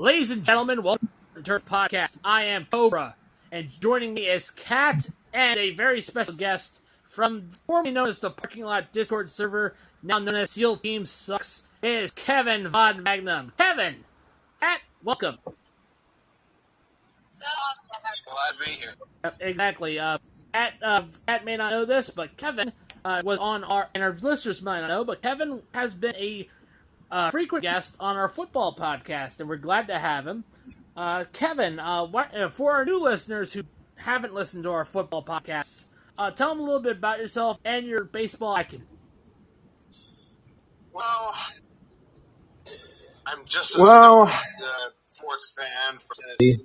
Ladies and gentlemen, welcome to Turf Podcast. I am Cobra, and joining me is Cat and a very special guest from formerly known as the Parking Lot Discord server, now known as SEAL Team Sucks. It is Kevin Von Magnum. Kevin, Cat, welcome. So glad to be here. Exactly. Cat may not know this, but Kevin was on and our listeners might not know, but Kevin has been a frequent guest on our football podcast, and we're glad to have him. Kevin, for our new listeners who haven't listened to our football podcasts, tell them a little bit about yourself and your baseball icon. Well, I'm just a sports fan from Tennessee.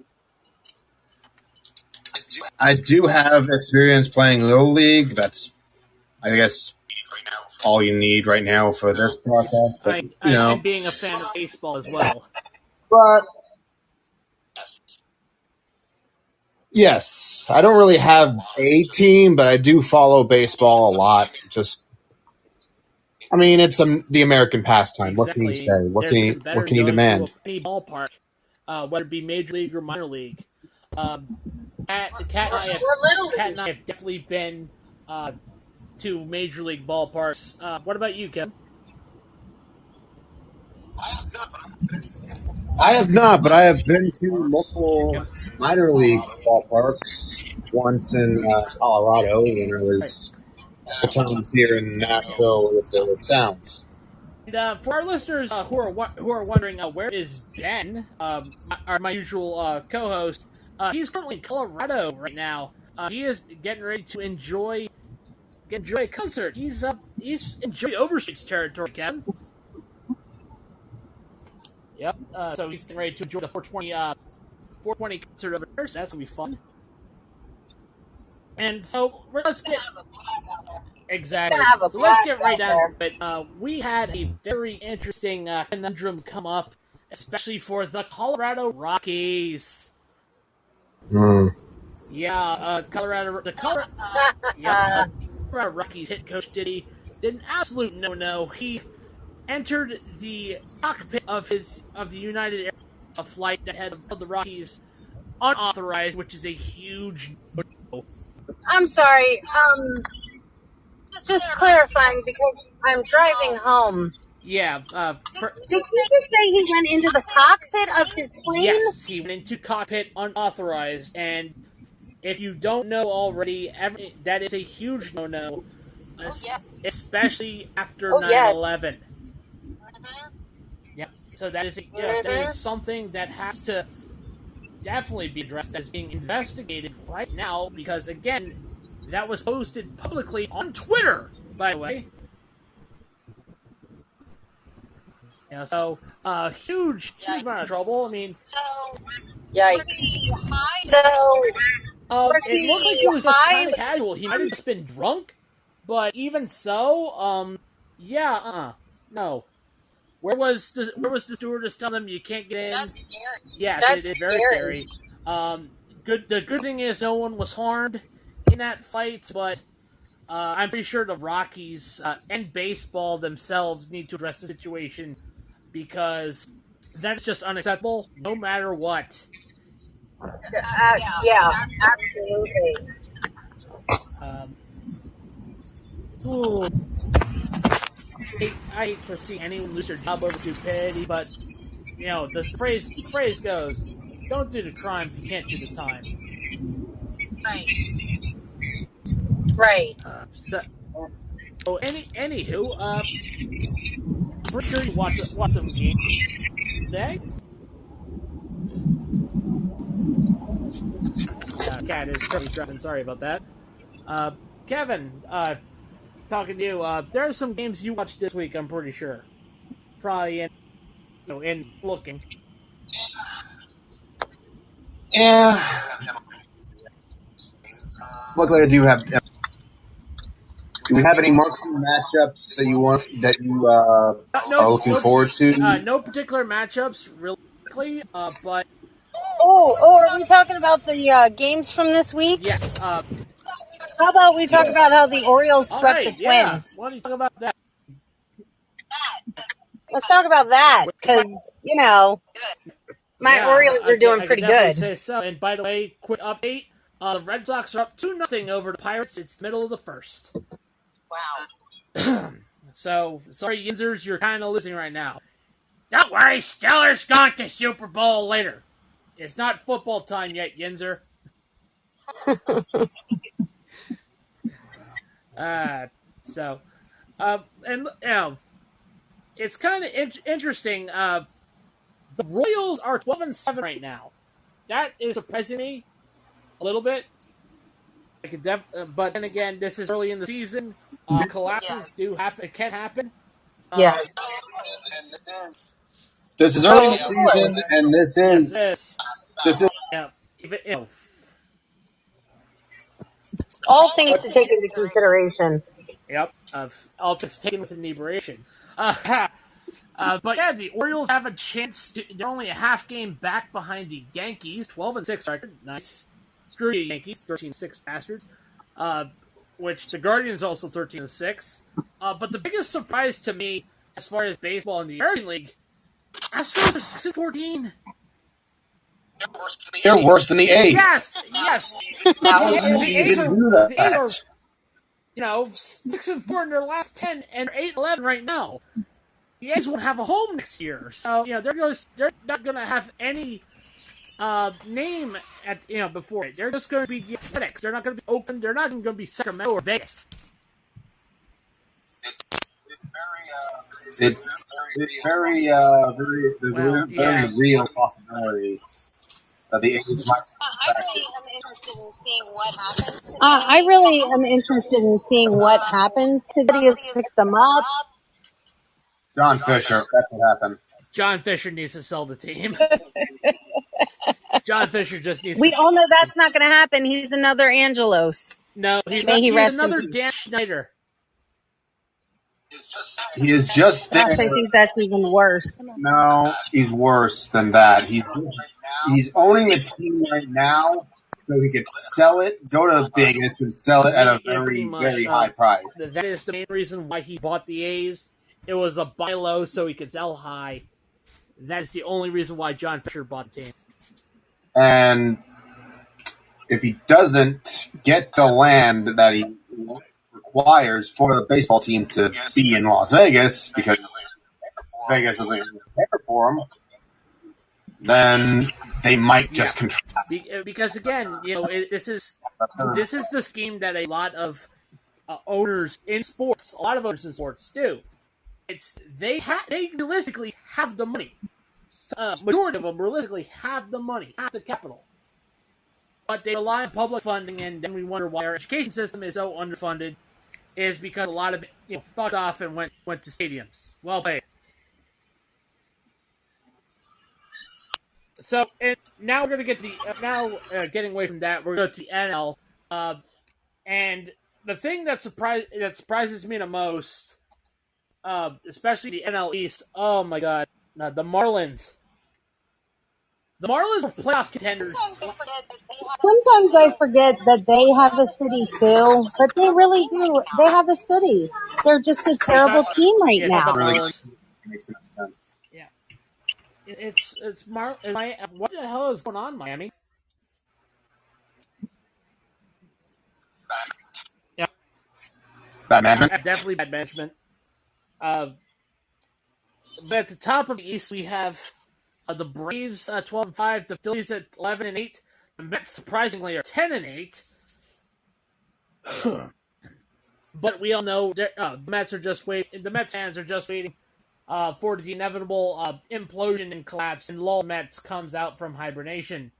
I do have experience playing Little League. That's, I guess, all you need right now for this podcast. But, I'm being a fan of baseball as well. But yes, I don't really have a team, but I do follow baseball a lot. It's the American pastime. Exactly. What can you say? What can you demand? Any ballpark, whether it be major league or minor league. Cat and I have definitely been to major league ballparks. What about you, Kevin? I have not, but I have been to multiple minor league ballparks. Once in Colorado when I was a times here in Nashville with the Sounds. And for our listeners who are wondering where is Ben, my usual co-host, he's currently in Colorado right now. He is getting ready to enjoy a concert. He's enjoying Overstreet's territory, Kevin. Yep. So he's getting ready to enjoy the 420 concert over there. So that's gonna be fun. And so let's get right down to it. We had a very interesting conundrum come up, especially for the Colorado Rockies. Yeah, Colorado Rockies hit Coach Diddy did an absolute no-no. He entered the cockpit of the United Airlines flight that had the Rockies unauthorized, which is a huge no. I'm sorry. Just clarifying because I'm driving home. Yeah. Did you just say he went into the cockpit of his plane? Yes, he went into cockpit unauthorized, and if you don't know already, that is a huge no-no, especially after 9/11. Yep. So that is something that has to definitely be addressed, as being investigated right now, because again, that was posted publicly on Twitter, by the way. Yeah, so huge amount of trouble. Yikes. It looked like it was just kind of casual. He might have just been drunk, but even so, no. Where was the stewardess telling them you can't get in? That's scary. Yes, it is very scary. The good thing is no one was harmed in that fight, but I'm pretty sure the Rockies and baseball themselves need to address the situation, because that's just unacceptable, no matter what. Yeah, absolutely. I hate to see anyone lose their job over stupidity, but the phrase goes, "Don't do the crime if you can't do the time." Right. Anywho, pretty sure you watch some games today. Cat is currently driving. Sorry about that. Kevin, talking to you. There are some games you watched this week, I'm pretty sure. Probably in looking. Yeah. Luckily, I do have. Do we have any marquee matchups that you are looking forward to? No particular matchups, really, but. Are we talking about the games from this week? Yes. How about we talk about how the Orioles swept the Twins? Yeah. Why don't you talk about that? Let's talk about that, because, My Orioles are doing pretty definitely good. say so. And by the way, quick update: the Red Sox are up 2-0 over the Pirates. It's the middle of the first. Wow. So sorry, Yinzers, you're kind of losing right now. Don't worry, Stellar's going to Super Bowl later. It's not football time yet, Yinzer. So, and it's kind of interesting. The Royals are 12-7 right now. That is surprising me a little bit. But then again, this is early in the season. Collapses do happen. It can happen. Yeah. This is early in the season, and this is Yeah. All things to take into consideration. Yep. All just taken with inebriation. But yeah, the Orioles have a chance. They're only a half game back behind the Yankees, 12-6 record. Nice. Screw you, Yankees, 13-6 bastards. Which the Guardians also 13-6. But the biggest surprise to me, as far as baseball in the American League, Astros are 6-14. they're worse than the A's. Yes. How do you even do that? The A's are 6-4 in their last 10, and they're 8-11 right now. The A's won't have a home next year, so they're not going to have any name at before it. They're just going to be the Athletics. They're not going to be Oakland. They're not even going to be Sacramento or Vegas. It's very real possibility that the A's might. I really am interested in seeing what happens because he has picked them up. John Fisher, that's what happened. John Fisher needs to sell the team. John Fisher just needs. We all know that's not going to happen. He's another Angelos. No, he's another Dan Schneider. He is just there. I think that's even worse. No, he's worse than that. He's owning the team right now, so he could sell it, go to Vegas, and sell it at a very high price. That is the main reason why he bought the A's. It was a buy low so he could sell high. That is the only reason why John Fisher bought the team. And if he doesn't get the land that he requires for the baseball team to be in Las Vegas, because Vegas isn't there for him, then they might just contract. Because again, this is the scheme that a lot of owners in sports, do. It's they realistically have the money. Majority of them realistically have the money, have the capital, but they rely on public funding, and then we wonder why our education system is so underfunded. Is because a lot of it, fucked off and went to stadiums. Well played. So, and now we're going to get getting away from that, we're going to go to the NL. And the thing that surprises me the most, especially the NL East, oh my god, the Marlins. The Marlins are playoff contenders. Sometimes I forget that they have a city too, but they really do. They have a city. They're just a terrible team right now. Makes sense. Yeah. It's what the hell is going on, Miami? Yeah. Bad management? Definitely bad management. But at the top of the East, we have the Braves 12-5, the Phillies at 11-8. The Mets surprisingly are 10-8. But we all know the Mets are just waiting. The Mets fans are just waiting for the inevitable implosion and collapse, and Lol Mets comes out from hibernation.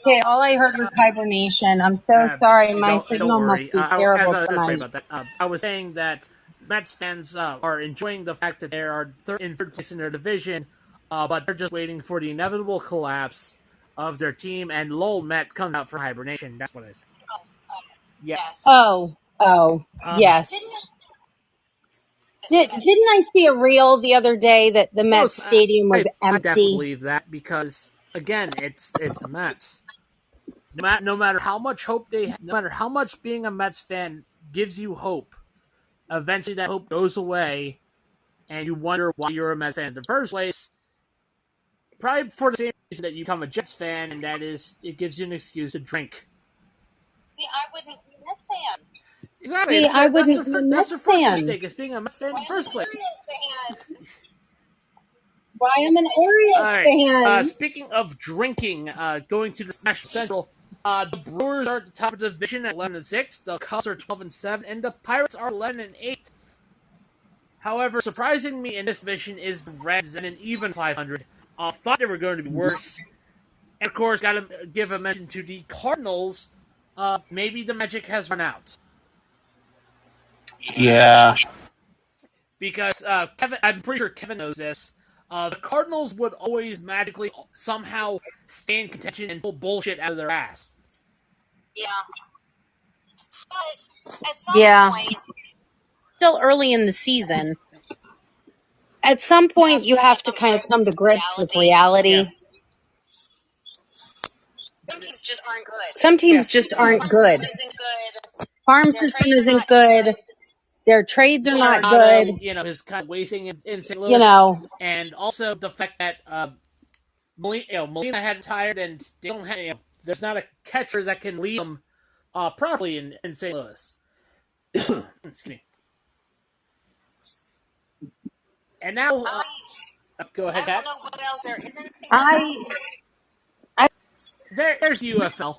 Okay, all I heard was hibernation. I'm so sorry. My signal must be terrible tonight. I was saying that Mets fans are enjoying the fact that they are in third place in their division, but they're just waiting for the inevitable collapse of their team, and Lol Mets come out from hibernation. That's what it is. Yeah. Yes. Didn't I see a reel the other day that the Mets stadium was empty? I definitely believe that because again, it's a Mets. No matter how much hope no matter how much being a Mets fan gives you hope, eventually that hope goes away, and you wonder why you're a Mets fan in the first place. Probably for the same reason that you become a Jets fan, and that is, it gives you an excuse to drink. See, I wasn't a Mets fan. Exactly. See, I wouldn't be a That's their Mets first fan. mistake, is being a Mets fan in the first place. Why I'm an All Orioles right. fan. Speaking of drinking, going to the National Central, the Brewers are at the top of the division at 11-6. The Cubs are 12-7, and the Pirates are 11-8. However, surprising me in this division is the Reds at an even 500. Thought they were going to be worse. And of course, got to give a mention to the Cardinals. Maybe the magic has run out. Yeah. Because Kevin, I'm pretty sure Kevin knows this. The Cardinals would always magically somehow stay in contention and pull bullshit out of their ass. Yeah. But at some point, still early in the season, at some point you have to kind of come to grips with reality. Yeah. Some teams just aren't good. Some teams just aren't good. Farm system isn't good. Their trades are not good. Is kind of wasting in St. Louis. You know. And also the fact that Molina had retired, and they don't have, there's not a catcher that can lead them properly in St. Louis. Excuse me. And now, go ahead, Pat. I don't know what else there isn't. There's UFL.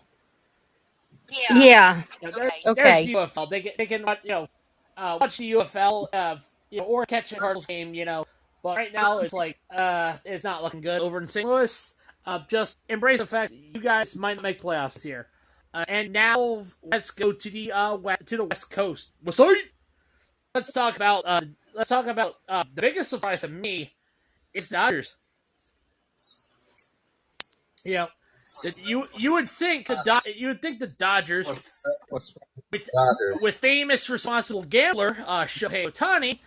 Yeah. There's UFL. They can watch the UFL, or catch a Cardinals game, But right now it's like it's not looking good over in St. Louis. Just embrace the fact that you guys might make playoffs this year. And now let's go to the West Coast. Let's talk about the biggest surprise to me is Dodgers. You would think the Dodgers with famous responsible gambler Shohei Ohtani.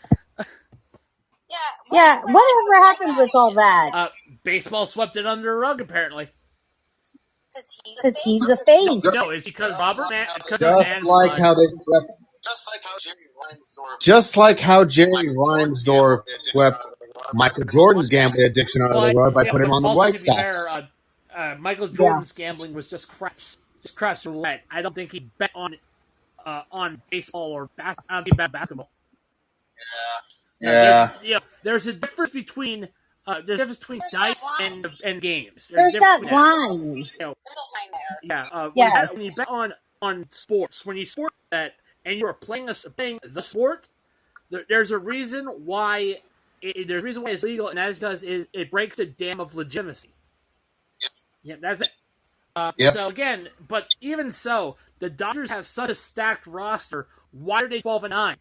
Yeah, whatever happened with all that? Baseball swept it under the rug, apparently. Because he's a face. No, it's because Just like how Jerry Reinsdorf swept Michael Jordan's gambling addiction under the rug by putting him on the White Sox. Michael Jordan's gambling was just craps roulette. I don't think he bet on baseball or basketball. Yeah. There's a difference between dice and games. There's that line. When you bet on sports, when you sport bet and you are playing the sport, there's a reason why it's legal, and that is because it breaks the dam of legitimacy. Yeah, that's it. So again, but even so, the Dodgers have such a stacked roster. Why are they 12-9?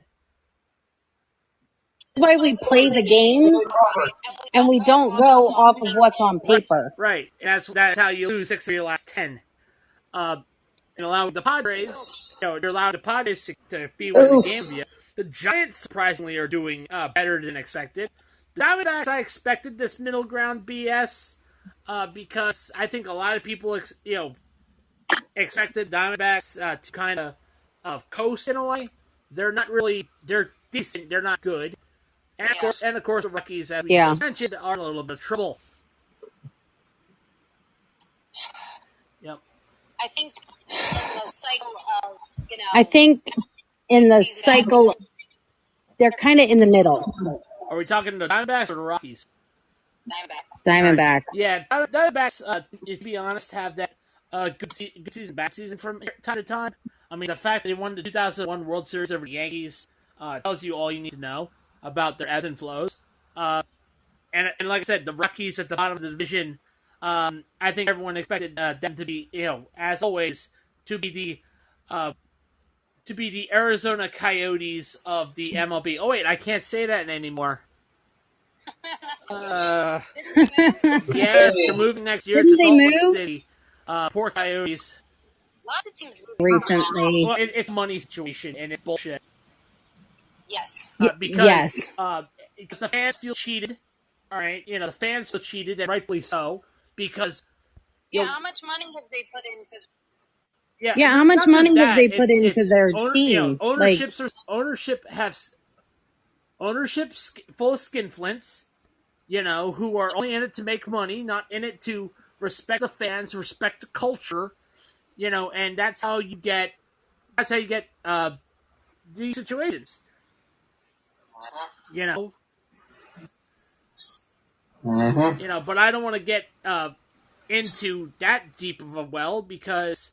That's why we play the games, and we don't go off of what's on paper. Right. And that's how you lose 6 of your last 10. And allowing the Padres, you're allowing the Padres to be winning the game via. The Giants, surprisingly, are doing better than expected. The Diamondbacks, I expected this middle ground BS because I think a lot of people, expected Diamondbacks to kind of coast in a way. They're not really. They're decent. They're not good. And of course, the Rockies, as we just mentioned, are in a little bit of trouble. Yep. I think the cycle of, I think in the cycle, they're kind of in the middle. Are we talking the Diamondbacks or the Rockies? Diamondback. Right. Yeah, Diamondbacks, to be honest, have that good season, bad season from time to time. I mean, the fact that they won the 2001 World Series over the Yankees tells you all you need to know about their ebbs and flows. And like I said, the Rockies at the bottom of the division, I think everyone expected them to be, as always, to be the Arizona Coyotes of the MLB. Oh wait, I can't say that anymore. Yes, they're moving next year to Salt Lake City. Poor Coyotes. Lots of teams recently. Well, it's a money situation, and it's bullshit. Yes. Because the fans feel cheated. All right, the fans feel cheated, and rightfully so. Because how much money have they put into? Yeah, Yeah, how much not money just have that. they put into their team? Ownership full of skinflints. Who are only in it to make money, not in it to respect the fans, respect the culture. And that's how you get these situations. You know, but I don't want to get into that deep of a well because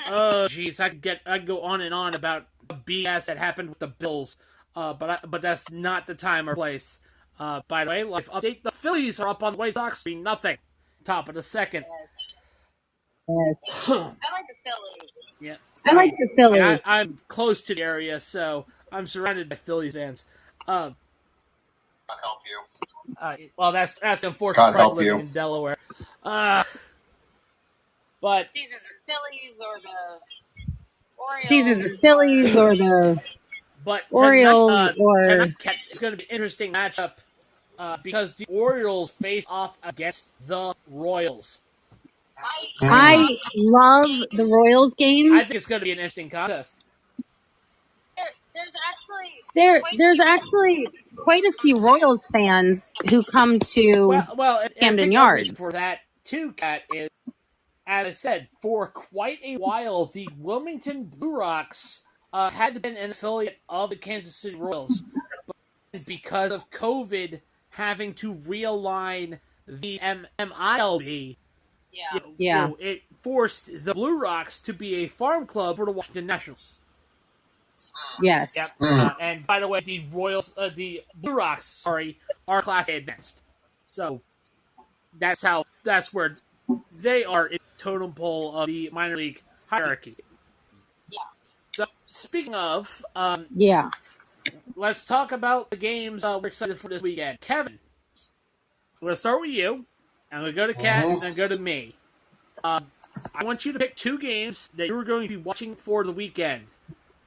oh geez, I could go on and on about BS that happened with the Bills. But that's not the time or place. By the way, life update: the Phillies are up on the White Sox 3-0, top of the second. Yes. I like the Phillies. Yeah, I like the Phillies. I'm close to the area, so I'm surrounded by Phillies fans. God help you. Well, that's the unfortunate God price help living you. in Delaware. But It's either the Phillies or the It's either Orioles. the Phillies or the tonight, Orioles or it's going to be an interesting matchup because the Orioles face off against the Royals. I love the Royals I games. think it's going to be an interesting contest. There's actually There's actually quite a few Royals fans who come to And I Camden think a reason Yards. for that too, Kat, is as I said, for quite a while, the Wilmington Blue Rocks had been an affiliate of the Kansas City Royals, but because of COVID having to realign the MILB, yeah. it forced the Blue Rocks to be a farm club for the Washington Nationals. Yes. Yep. And by the way, the the Blue Rocks, are Class A advanced. So that's where they are in the totem pole of the minor league hierarchy. Yeah. So speaking of, Yeah. let's talk about the games we're excited for this weekend. Kevin, I'm going to start with you. I'm going to go to Kat and then go to me. I want you to pick two games that you're going to be watching for the weekend.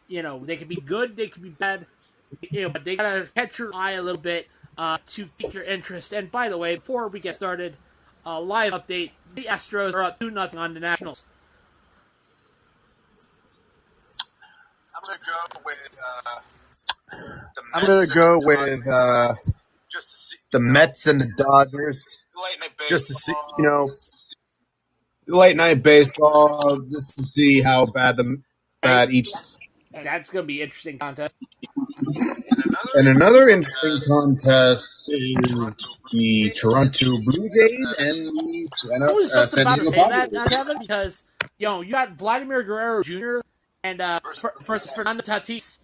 They could be good, they could be bad, but they gotta catch your eye a little bit to pique your interest. And by the way, before we get started, live update: the Astros are up 2-0 on the Nationals. I'm gonna go with the Mets and the Dodgers. Just to see, late night baseball, just to see how bad each. And that's gonna be an interesting contest. And another interesting contest is the Toronto Blue Jays and I was the just San about to Diego say that, Padres. Kevin, because you got Vladimir Guerrero Jr. and versus Fernando Tatis.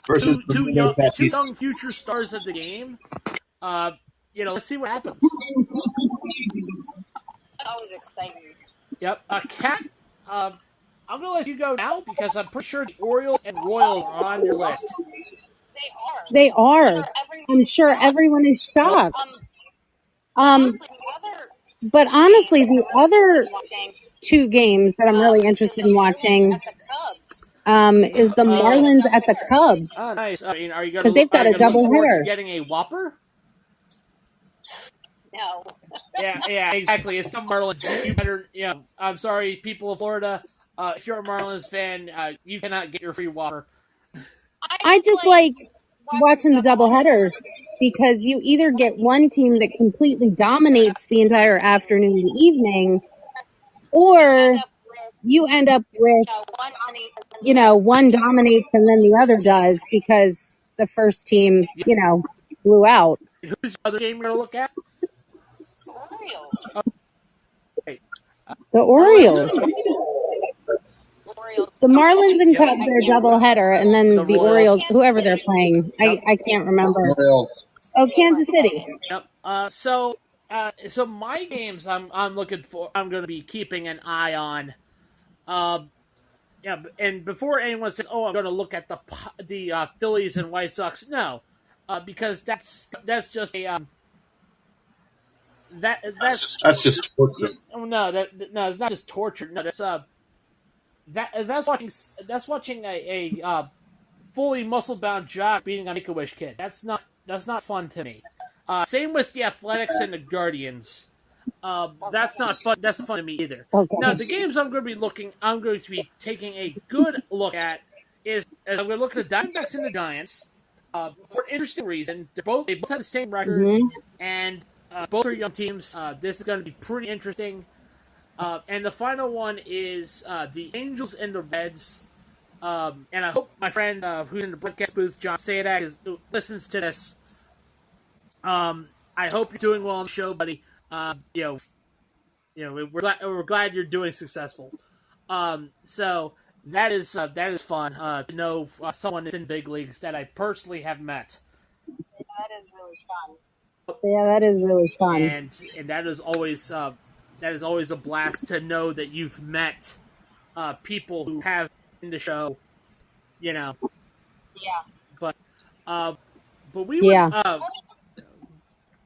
Versus Fernando Two Tatis. young future stars of the game. Let's see what happens. Always exciting. Yep. Kat, I'm gonna let you go now because I'm pretty sure the Orioles and Royals are on your list. They are. They are. I'm I'm sure everyone is Well, shocked. honestly, the other But two games honestly, that the I'm really interested other in watching two games that I'm really is interested the in Marlins watching at the Cubs. is the They got a Marlins at the doubleheader. Cubs oh, nice. I mean, because they've got a look forward to doubleheader. getting a Whopper? No. Yeah, exactly. It's the Marlins. You better, I'm sorry, people of Florida. If you're a Marlins fan, you cannot get your free Whopper. I just like watching watching the doubleheader because you either get one team that completely dominates the entire afternoon and evening, or you end up with, one dominates and then the other does because the first team, blew out. Who's the other game you're gonna look at? Orioles. Okay. The Marlins. Orioles. The Marlins and Yep. Cubs are a doubleheader, and then the Orioles, whoever they're playing, Yep. I can't remember. Royals. Oh, Kansas City. Yep. So my games I'm looking for. I'm going to be keeping an eye on. Yeah, and before anyone says, "Oh, I'm going to look at the Phillies and White Sox," no, because that's just a That's just torture. no, no, it's not just torture. No, that's watching a fully muscle bound jock beating a Make a Wish kid. That's not fun to me. Same with the Athletics and the Guardians. That's not fun. That's not fun to me either. Okay. Now, the games I'm going to be taking a good look at is I'm going to look at the Diamondbacks and the Giants. For an interesting reason, they both have the same record, Mhm. and both are young teams. This is going to be pretty interesting. And the final one is the Angels and the Reds. And I hope my friend who's in the broadcast booth, John Sadak, listens to this. I hope you're doing well on the show, buddy. We're glad you're doing successful. So that is fun to know someone that's in big leagues that I personally have met. That is really fun. Yeah, that is really fun. And that is always a blast to know that you've met people who have in the show, Yeah. But we Yeah. would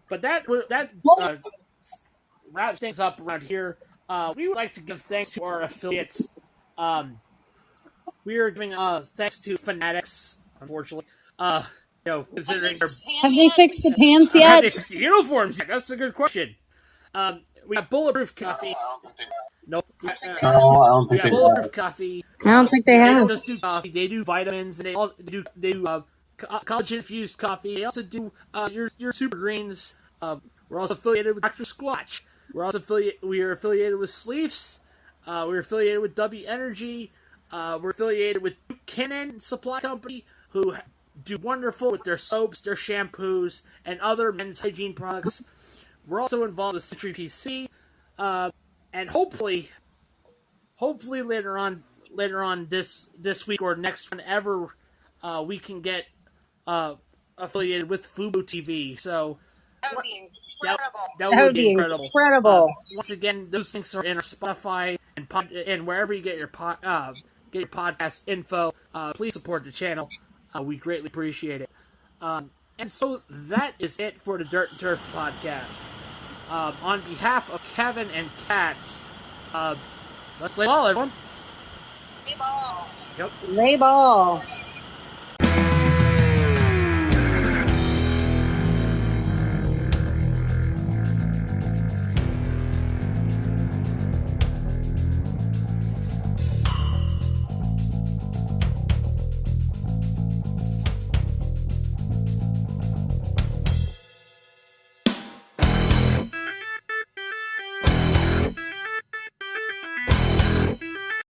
but that wraps things up around here. We would like to give thanks to our affiliates. We are giving thanks to Fanatics, unfortunately. Considering their Have they fixed the pants have yet? they fixed the uniforms yet? That's a good question. We got Bulletproof Coffee. Nope. No, I don't We think got they Bulletproof have. Coffee. I don't think they They have. don't just do coffee. They do vitamins, and they do collagen infused coffee. They also do your super greens. We're also affiliated with Dr. Squatch. We are affiliated with Sleeves. We're affiliated with W Energy. We're affiliated with Buchanan Supply Company, who do wonderful with their soaps, their shampoos, and other men's hygiene products. We're also involved with Century PC, and hopefully later on this week or next, whenever we can get affiliated with Fubo TV. So That would be incredible. that That would be incredible. Once again, those links are in our Spotify and wherever you get your podcast info. Please support the channel. We greatly appreciate it. And so that is it for the Dirt and Turf podcast. On behalf of Kevin and Kat, let's play ball, everyone. Play ball. Yep. Play ball.